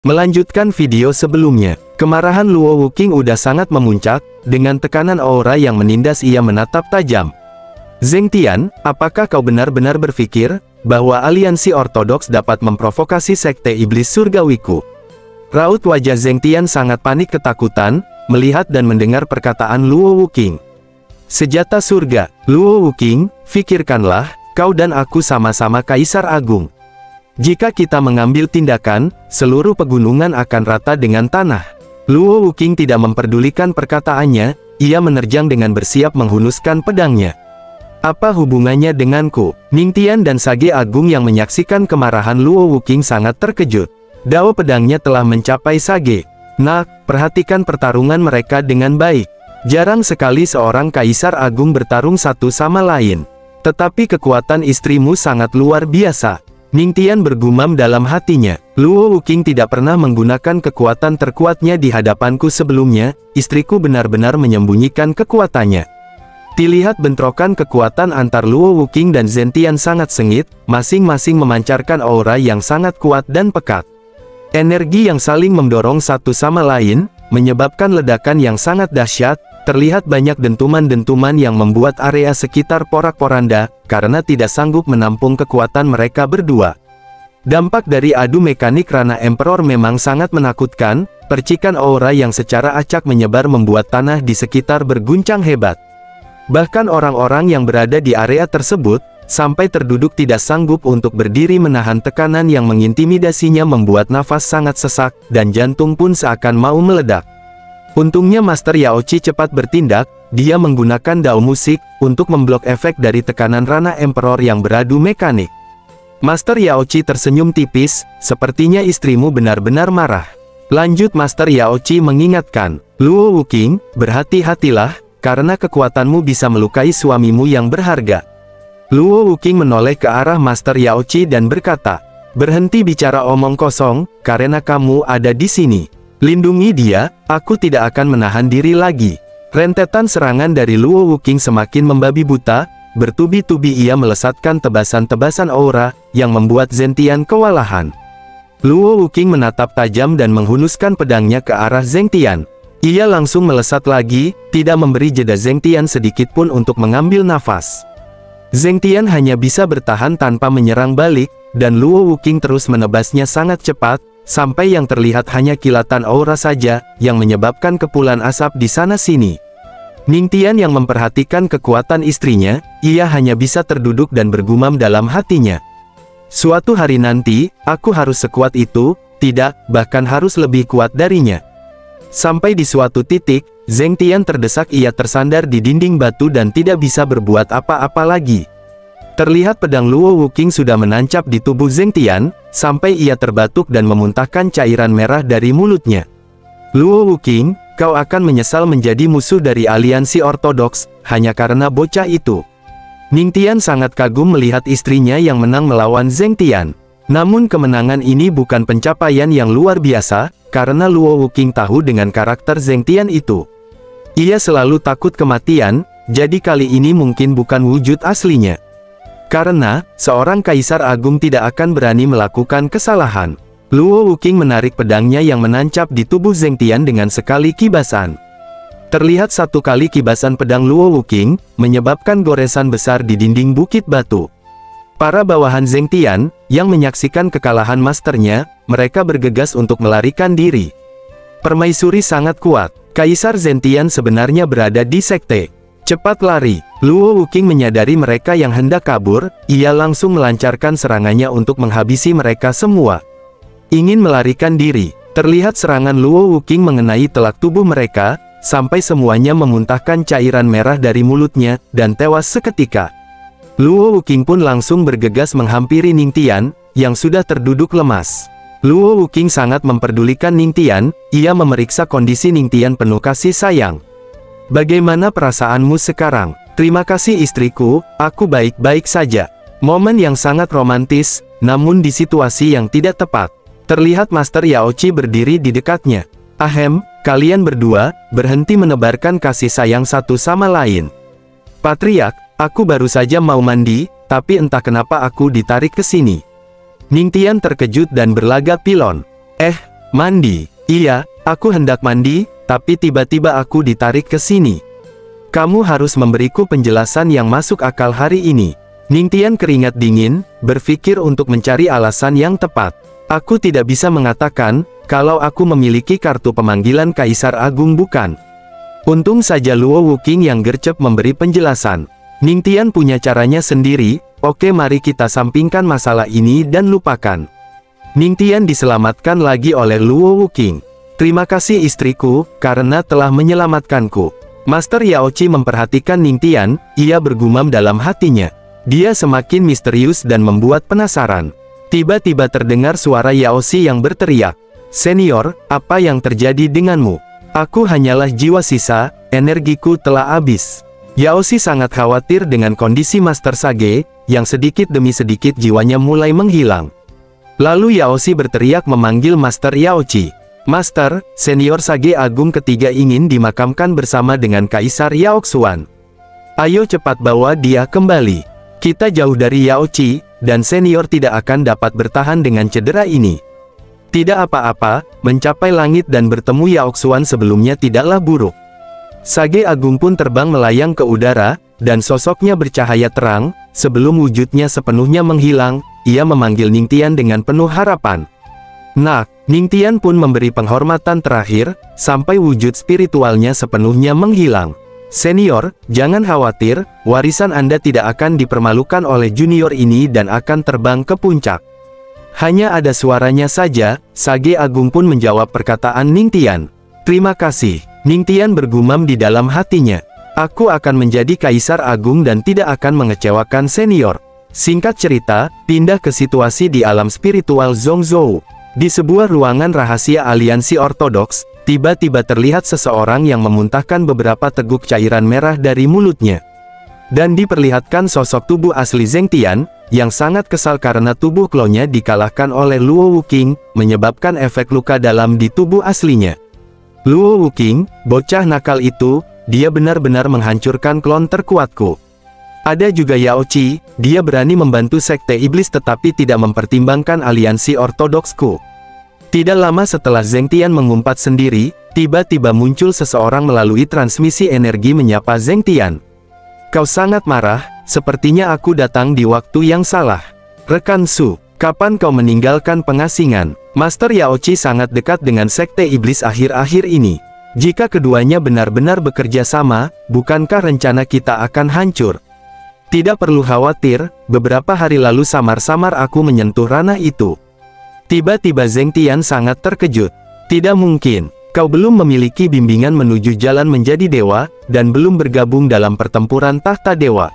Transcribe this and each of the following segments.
Melanjutkan video sebelumnya, kemarahan Luo Wuqing udah sangat memuncak, dengan tekanan aura yang menindas ia menatap tajam. Zheng Tian, apakah kau benar-benar berpikir, bahwa aliansi ortodoks dapat memprovokasi sekte iblis surgawiku? Raut wajah Zheng Tian sangat panik ketakutan, melihat dan mendengar perkataan Luo Wuqing. Senjata surga, Luo Wuqing, pikirkanlah, kau dan aku sama-sama Kaisar Agung. Jika kita mengambil tindakan, seluruh pegunungan akan rata dengan tanah. Luo Wuqing tidak memperdulikan perkataannya, ia menerjang dengan bersiap menghunuskan pedangnya. Apa hubungannya denganku? Ningtian dan Sage Agung yang menyaksikan kemarahan Luo Wuqing sangat terkejut. Dao pedangnya telah mencapai Sage. Nak, perhatikan pertarungan mereka dengan baik. Jarang sekali seorang Kaisar Agung bertarung satu sama lain. Tetapi kekuatan istrimu sangat luar biasa. Ningtian bergumam dalam hatinya. Luo Wuqing tidak pernah menggunakan kekuatan terkuatnya di hadapanku sebelumnya, istriku benar-benar menyembunyikan kekuatannya. Dilihat bentrokan kekuatan antar Luo Wuqing dan Zheng Tian sangat sengit, masing-masing memancarkan aura yang sangat kuat dan pekat. Energi yang saling mendorong satu sama lain, menyebabkan ledakan yang sangat dahsyat. Terlihat banyak dentuman-dentuman yang membuat area sekitar porak-poranda, karena tidak sanggup menampung kekuatan mereka berdua. Dampak dari adu mekanik Rana Emperor memang sangat menakutkan, percikan aura yang secara acak menyebar membuat tanah di sekitar berguncang hebat. Bahkan orang-orang yang berada di area tersebut, sampai terduduk tidak sanggup untuk berdiri menahan tekanan yang mengintimidasinya membuat nafas sangat sesak, dan jantung pun seakan mau meledak. Untungnya Master Yaoqi cepat bertindak, dia menggunakan dao musik, untuk memblok efek dari tekanan Rana Emperor yang beradu mekanik. Master Yaoqi tersenyum tipis, sepertinya istrimu benar-benar marah. Lanjut Master Yaoqi mengingatkan, Luo Wuqing, berhati-hatilah, karena kekuatanmu bisa melukai suamimu yang berharga. Luo Wuqing menoleh ke arah Master Yaoqi dan berkata, berhenti bicara omong kosong, karena kamu ada di sini. Lindungi dia, aku tidak akan menahan diri lagi. Rentetan serangan dari Luo Wuqing semakin membabi buta, bertubi-tubi ia melesatkan tebasan-tebasan aura, yang membuat Zheng Tian kewalahan. Luo Wuqing menatap tajam dan menghunuskan pedangnya ke arah Zheng Tian. Ia langsung melesat lagi, tidak memberi jeda Zheng Tian sedikit pun untuk mengambil nafas. Zheng Tian hanya bisa bertahan tanpa menyerang balik, dan Luo Wuqing terus menebasnya sangat cepat, sampai yang terlihat hanya kilatan aura saja, yang menyebabkan kepulan asap di sana-sini. Ningtian yang memperhatikan kekuatan istrinya, ia hanya bisa terduduk dan bergumam dalam hatinya. Suatu hari nanti, aku harus sekuat itu, tidak, bahkan harus lebih kuat darinya. Sampai di suatu titik, Zheng Tian terdesak ia tersandar di dinding batu dan tidak bisa berbuat apa-apa lagi. Terlihat pedang Luo Wuqing sudah menancap di tubuh Zheng Tian, sampai ia terbatuk dan memuntahkan cairan merah dari mulutnya. Luo Wuqing, kau akan menyesal menjadi musuh dari aliansi ortodoks, hanya karena bocah itu. Ningtian sangat kagum melihat istrinya yang menang melawan Zheng Tian. Namun kemenangan ini bukan pencapaian yang luar biasa, karena Luo Wuqing tahu dengan karakter Zheng Tian itu. Ia selalu takut kematian, jadi kali ini mungkin bukan wujud aslinya. Karena, seorang Kaisar Agung tidak akan berani melakukan kesalahan. Luo Wuqing menarik pedangnya yang menancap di tubuh Zheng Tian dengan sekali kibasan. Terlihat satu kali kibasan pedang Luo Wuqing, menyebabkan goresan besar di dinding bukit batu. Para bawahan Zheng Tian, yang menyaksikan kekalahan masternya, mereka bergegas untuk melarikan diri. Permaisuri sangat kuat, Kaisar Zheng Tian sebenarnya berada di sekte. Cepat lari. Luo Wuqing menyadari mereka yang hendak kabur, ia langsung melancarkan serangannya untuk menghabisi mereka semua. Ingin melarikan diri, terlihat serangan Luo Wuqing mengenai telak tubuh mereka, sampai semuanya memuntahkan cairan merah dari mulutnya, dan tewas seketika. Luo Wuqing pun langsung bergegas menghampiri Ningtian, yang sudah terduduk lemas. Luo Wuqing sangat memperdulikan Ningtian, ia memeriksa kondisi Ningtian penuh kasih sayang. Bagaimana perasaanmu sekarang? Terima kasih istriku, aku baik-baik saja. Momen yang sangat romantis, namun di situasi yang tidak tepat. Terlihat Master Yaoqi berdiri di dekatnya. Ahem, kalian berdua, berhenti menebarkan kasih sayang satu sama lain. Patriark, aku baru saja mau mandi, tapi entah kenapa aku ditarik ke sini. Ningtian terkejut dan berlagak pilon. Mandi? Iya, aku hendak mandi, tapi tiba-tiba aku ditarik ke sini. Kamu harus memberiku penjelasan yang masuk akal hari ini. Ningtian keringat dingin, berpikir untuk mencari alasan yang tepat. Aku tidak bisa mengatakan, kalau aku memiliki kartu pemanggilan Kaisar Agung bukan. Untung saja Luo Wuking yang gercep memberi penjelasan. Ningtian punya caranya sendiri, oke mari kita sampingkan masalah ini dan lupakan. Ningtian diselamatkan lagi oleh Luo Wuking. Terima kasih istriku, karena telah menyelamatkanku. Master Yaochi memperhatikan Ningtian, ia bergumam dalam hatinya. Dia semakin misterius dan membuat penasaran. Tiba-tiba terdengar suara Yaoshi yang berteriak. Senior, apa yang terjadi denganmu? Aku hanyalah jiwa sisa, energiku telah habis. Yaoshi sangat khawatir dengan kondisi Master Sage, yang sedikit demi sedikit jiwanya mulai menghilang. Lalu Yaoshi berteriak memanggil Master Yaochi. Master, Senior Sage Agung ketiga ingin dimakamkan bersama dengan Kaisar Yaoxuan. Ayo cepat bawa dia kembali. Kita jauh dari Yaochi, dan Senior tidak akan dapat bertahan dengan cedera ini. Tidak apa-apa, mencapai langit dan bertemu Yaoxuan sebelumnya tidaklah buruk. Sage Agung pun terbang melayang ke udara, dan sosoknya bercahaya terang. Sebelum wujudnya sepenuhnya menghilang, ia memanggil Ningtian dengan penuh harapan. Nah, Ningtian pun memberi penghormatan terakhir, sampai wujud spiritualnya sepenuhnya menghilang. Senior, jangan khawatir, warisan Anda tidak akan dipermalukan oleh junior ini dan akan terbang ke puncak. Hanya ada suaranya saja, Sage Agung pun menjawab perkataan Ningtian. Terima kasih. Ningtian bergumam di dalam hatinya. Aku akan menjadi Kaisar Agung dan tidak akan mengecewakan Senior. Singkat cerita, pindah ke situasi di alam spiritual Zhongzhou. Di sebuah ruangan rahasia aliansi ortodoks, tiba-tiba terlihat seseorang yang memuntahkan beberapa teguk cairan merah dari mulutnya. Dan diperlihatkan sosok tubuh asli Zheng Tian, yang sangat kesal karena tubuh klonnya dikalahkan oleh Luo Wuking, menyebabkan efek luka dalam di tubuh aslinya. Luo Wuking, bocah nakal itu, dia benar-benar menghancurkan klon terkuatku. Ada juga Yaochi, dia berani membantu Sekte Iblis tetapi tidak mempertimbangkan aliansi ortodoksku. Tidak lama setelah Zheng Tian mengumpat sendiri, tiba-tiba muncul seseorang melalui transmisi energi menyapa Zheng Tian. Kau sangat marah, sepertinya aku datang di waktu yang salah. Rekan Su, kapan kau meninggalkan pengasingan? Master Yaochi sangat dekat dengan Sekte Iblis akhir-akhir ini. Jika keduanya benar-benar bekerja sama, bukankah rencana kita akan hancur? Tidak perlu khawatir, beberapa hari lalu samar-samar aku menyentuh ranah itu. Tiba-tiba Zheng Tian sangat terkejut. Tidak mungkin, kau belum memiliki bimbingan menuju jalan menjadi dewa, dan belum bergabung dalam pertempuran tahta dewa.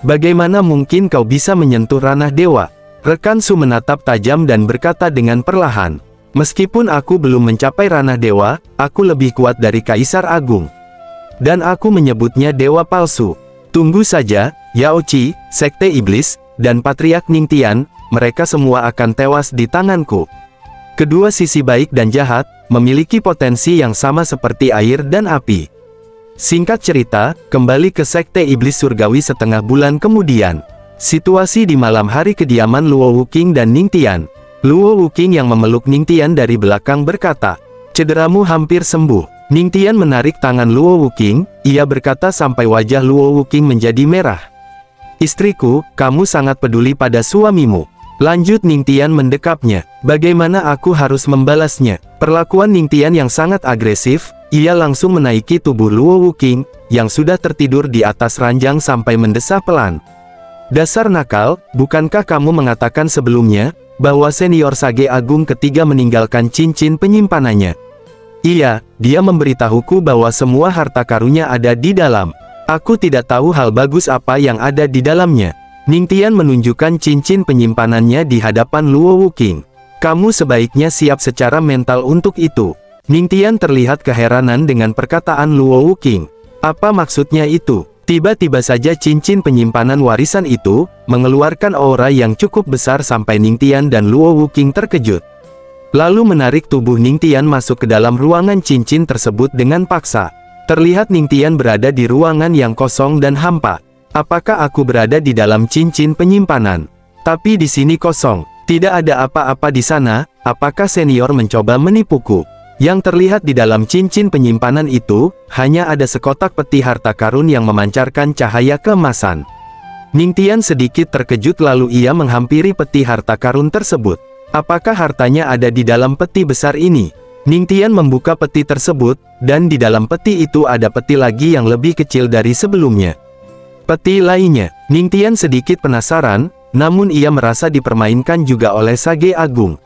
Bagaimana mungkin kau bisa menyentuh ranah dewa? Rekan Su menatap tajam dan berkata dengan perlahan. Meskipun aku belum mencapai ranah dewa, aku lebih kuat dari Kaisar Agung. Dan aku menyebutnya dewa palsu. Tunggu saja, Yaochi, Sekte Iblis, dan Patriark Ningtian, mereka semua akan tewas di tanganku. Kedua sisi baik dan jahat, memiliki potensi yang sama seperti air dan api. Singkat cerita, kembali ke Sekte Iblis Surgawi setengah bulan kemudian. Situasi di malam hari kediaman Luo Wuking dan Ningtian. Luo Wuking yang memeluk Ningtian dari belakang berkata, "Cederamu hampir sembuh." Ningtian menarik tangan Luo Wuking, ia berkata sampai wajah Luo Wuking menjadi merah. "Istriku, kamu sangat peduli pada suamimu." Lanjut Ningtian mendekapnya. Bagaimana aku harus membalasnya? Perlakuan Ningtian yang sangat agresif, ia langsung menaiki tubuh Luo Wuking, yang sudah tertidur di atas ranjang sampai mendesah pelan. "Dasar nakal, bukankah kamu mengatakan sebelumnya, bahwa Senior Sage Agung ketiga meninggalkan cincin penyimpanannya?" "Iya, dia memberitahuku bahwa semua harta karunnya ada di dalam. Aku tidak tahu hal bagus apa yang ada di dalamnya." Ningtian menunjukkan cincin penyimpanannya di hadapan Luo Wuking. "Kamu sebaiknya siap secara mental untuk itu." Ningtian terlihat keheranan dengan perkataan Luo Wuking. Apa maksudnya itu? Tiba-tiba saja cincin penyimpanan warisan itu, mengeluarkan aura yang cukup besar sampai Ningtian dan Luo Wuking terkejut. Lalu menarik tubuh Ningtian masuk ke dalam ruangan cincin tersebut dengan paksa. Terlihat Ningtian berada di ruangan yang kosong dan hampa. "Apakah aku berada di dalam cincin penyimpanan? Tapi di sini kosong." Tidak ada apa-apa di sana, apakah senior mencoba menipuku? Yang terlihat di dalam cincin penyimpanan itu, hanya ada sekotak peti harta karun yang memancarkan cahaya keemasan. Ningtian sedikit terkejut lalu ia menghampiri peti harta karun tersebut. Apakah hartanya ada di dalam peti besar ini? Ningtian membuka peti tersebut, dan di dalam peti itu ada peti lagi yang lebih kecil dari sebelumnya. Peti lainnya, Ningtian sedikit penasaran, namun ia merasa dipermainkan juga oleh Sage Agung.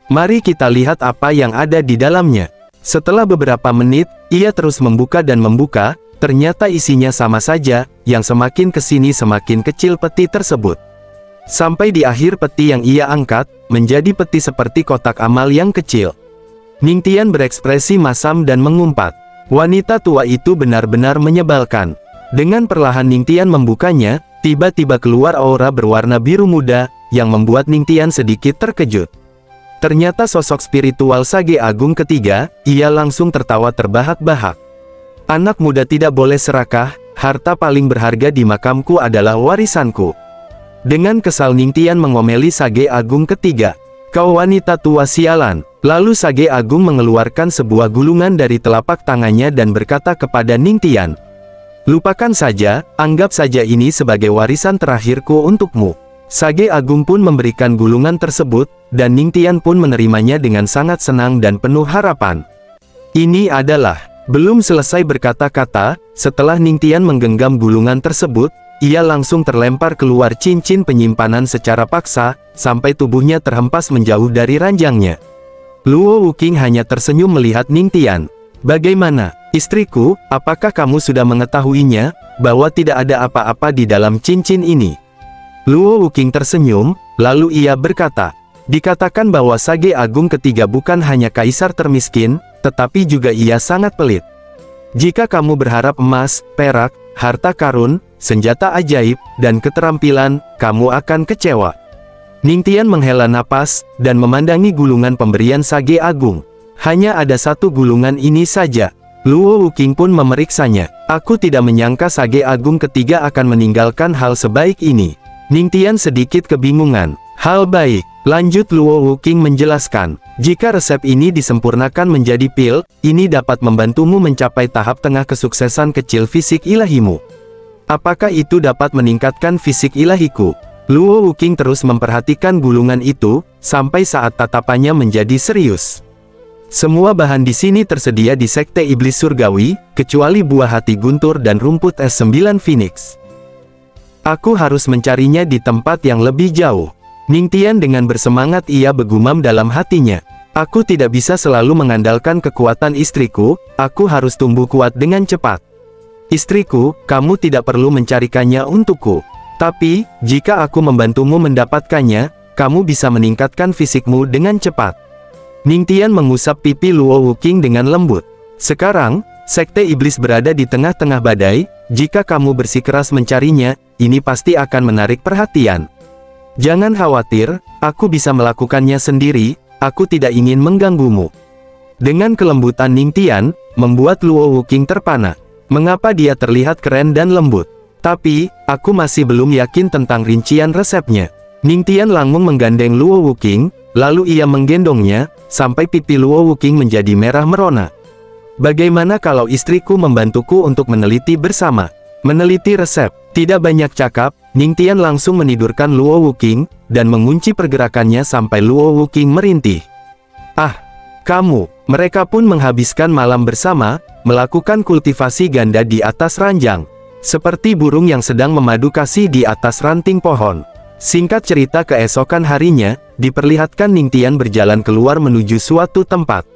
Mari kita lihat apa yang ada di dalamnya. Setelah beberapa menit, ia terus membuka dan membuka, ternyata isinya sama saja, yang semakin kesini semakin kecil peti tersebut. Sampai di akhir peti yang ia angkat, menjadi peti seperti kotak amal yang kecil. Ningtian berekspresi masam dan mengumpat. Wanita tua itu benar-benar menyebalkan. Dengan perlahan Ningtian membukanya, tiba-tiba keluar aura berwarna biru muda, yang membuat Ningtian sedikit terkejut. Ternyata sosok spiritual Sage Agung ketiga, ia langsung tertawa terbahak-bahak. Anak muda tidak boleh serakah, harta paling berharga di makamku adalah warisanku. Dengan kesal Ningtian mengomeli Sage Agung ketiga. Kau wanita tua sialan. Lalu Sage Agung mengeluarkan sebuah gulungan dari telapak tangannya dan berkata kepada Ningtian. Lupakan saja, anggap saja ini sebagai warisan terakhirku untukmu. Sage Agung pun memberikan gulungan tersebut, dan Ningtian pun menerimanya dengan sangat senang dan penuh harapan. Ini adalah, belum selesai berkata-kata, setelah Ningtian menggenggam gulungan tersebut, ia langsung terlempar keluar cincin penyimpanan secara paksa, sampai tubuhnya terhempas menjauh dari ranjangnya. Luo Wuqing hanya tersenyum melihat Ningtian. Bagaimana, istriku, apakah kamu sudah mengetahuinya, bahwa tidak ada apa-apa di dalam cincin ini? Luo Wuqing tersenyum, lalu ia berkata, dikatakan bahwa Sage Agung ketiga bukan hanya kaisar termiskin, tetapi juga ia sangat pelit. Jika kamu berharap emas, perak, harta karun, senjata ajaib, dan keterampilan, kamu akan kecewa. Ningtian menghela napas, dan memandangi gulungan pemberian Sage Agung. Hanya ada satu gulungan ini saja. Luo Wuqing pun memeriksanya. Aku tidak menyangka Sage Agung ketiga akan meninggalkan hal sebaik ini. Ningtian sedikit kebingungan. Hal baik, lanjut Luo Wuqing menjelaskan. Jika resep ini disempurnakan menjadi pil, ini dapat membantumu mencapai tahap tengah kesuksesan kecil fisik ilahimu. Apakah itu dapat meningkatkan fisik ilahiku? Luo Wuqing terus memperhatikan gulungan itu, sampai saat tatapannya menjadi serius. Semua bahan di sini tersedia di Sekte Iblis Surgawi, kecuali buah hati guntur dan rumput es 9 Phoenix. Aku harus mencarinya di tempat yang lebih jauh. Ningtian dengan bersemangat ia bergumam dalam hatinya. Aku tidak bisa selalu mengandalkan kekuatan istriku, aku harus tumbuh kuat dengan cepat. Istriku, kamu tidak perlu mencarikannya untukku. Tapi, jika aku membantumu mendapatkannya, kamu bisa meningkatkan fisikmu dengan cepat. Ningtian mengusap pipi Luo Wuqing dengan lembut. Sekarang, Sekte Iblis berada di tengah-tengah badai, jika kamu bersikeras mencarinya, ini pasti akan menarik perhatian. Jangan khawatir, aku bisa melakukannya sendiri, aku tidak ingin mengganggumu. Dengan kelembutan Ningtian, membuat Luo Wuqing terpana. Mengapa dia terlihat keren dan lembut? Tapi, aku masih belum yakin tentang rincian resepnya. Ningtian langsung menggandeng Luo Wuqing, lalu ia menggendongnya, sampai pipi Luo Wuqing menjadi merah merona. Bagaimana kalau istriku membantuku untuk meneliti bersama? Meneliti resep. Tidak banyak cakap, Ningtian langsung menidurkan Luo Wuqing, dan mengunci pergerakannya sampai Luo Wuqing merintih. Ah, kamu. Mereka pun menghabiskan malam bersama, melakukan kultivasi ganda di atas ranjang. Seperti burung yang sedang memadu kasih di atas ranting pohon. Singkat cerita keesokan harinya, diperlihatkan Ningtian berjalan keluar menuju suatu tempat.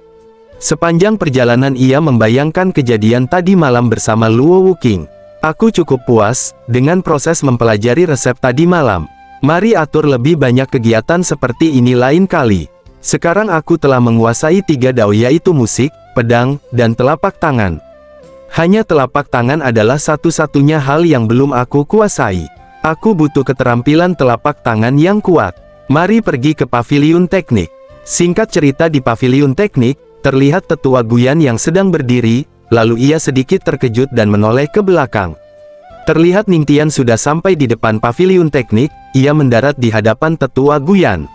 Sepanjang perjalanan ia membayangkan kejadian tadi malam bersama Luo Wuqing. Aku cukup puas, dengan proses mempelajari resep tadi malam. Mari atur lebih banyak kegiatan seperti ini lain kali. Sekarang aku telah menguasai 3 dao yaitu musik, pedang, dan telapak tangan. Hanya telapak tangan adalah satu-satunya hal yang belum aku kuasai. Aku butuh keterampilan telapak tangan yang kuat. Mari pergi ke paviliun teknik. Singkat cerita di paviliun teknik, terlihat tetua Guyan yang sedang berdiri, lalu ia sedikit terkejut dan menoleh ke belakang. Terlihat Ningtian sudah sampai di depan paviliun teknik, ia mendarat di hadapan tetua Guyan.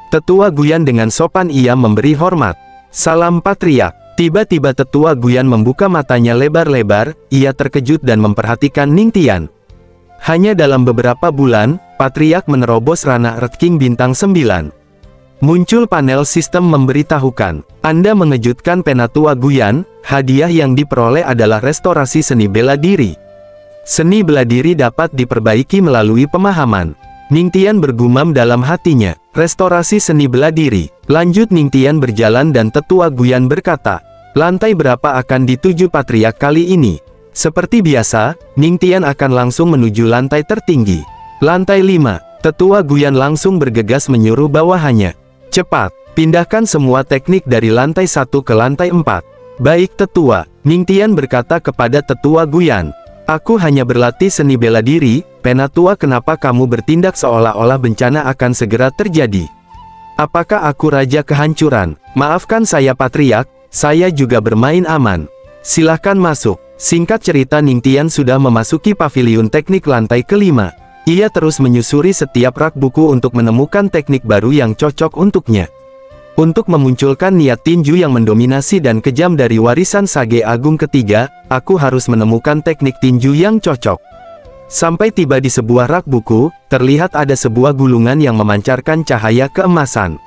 Tetua Guyan dengan sopan ia memberi hormat. Salam Patriark. Tiba-tiba Tetua Guyan membuka matanya lebar-lebar, ia terkejut dan memperhatikan Ningtian. Hanya dalam beberapa bulan, Patriark menerobos ranah Earth King bintang 9. Muncul panel sistem memberitahukan, Anda mengejutkan Penatua Guyan, hadiah yang diperoleh adalah restorasi seni bela diri. Seni bela diri dapat diperbaiki melalui pemahaman. Ningtian bergumam dalam hatinya, restorasi seni bela diri. Lanjut Ningtian berjalan dan Tetua Guyan berkata, lantai berapa akan dituju Patriark kali ini? Seperti biasa, Ningtian akan langsung menuju lantai tertinggi. Lantai 5, Tetua Guyan langsung bergegas menyuruh bawahannya. Cepat, pindahkan semua teknik dari lantai 1 ke lantai 4. Baik Tetua, Ningtian berkata kepada Tetua Guyan. Aku hanya berlatih seni bela diri, Penatua, kenapa kamu bertindak seolah-olah bencana akan segera terjadi? Apakah aku raja kehancuran? Maafkan saya Patriark, saya juga bermain aman. Silahkan masuk. Singkat cerita Ningtian sudah memasuki paviliun teknik lantai kelima. Ia terus menyusuri setiap rak buku untuk menemukan teknik baru yang cocok untuknya. Untuk memunculkan niat tinju yang mendominasi dan kejam dari warisan Sage Agung ketiga, aku harus menemukan teknik tinju yang cocok. Sampai tiba di sebuah rak buku, terlihat ada sebuah gulungan yang memancarkan cahaya keemasan.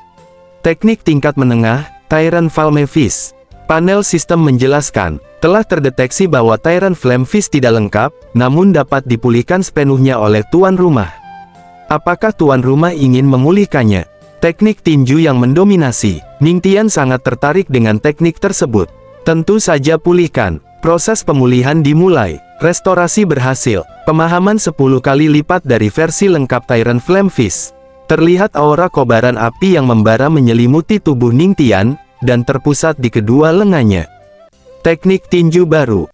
Teknik tingkat menengah, Tyrant Flame Fist. Panel sistem menjelaskan, telah terdeteksi bahwa Tyrant Flame Fist tidak lengkap, namun dapat dipulihkan sepenuhnya oleh tuan rumah. Apakah tuan rumah ingin memulihkannya? Teknik tinju yang mendominasi. Ningtian sangat tertarik dengan teknik tersebut. Tentu saja pulihkan. Proses pemulihan dimulai. Restorasi berhasil. Pemahaman 10 kali lipat dari versi lengkap Tyrant Flame Fist. Terlihat aura kobaran api yang membara menyelimuti tubuh Ningtian, dan terpusat di kedua lengannya. Teknik tinju baru.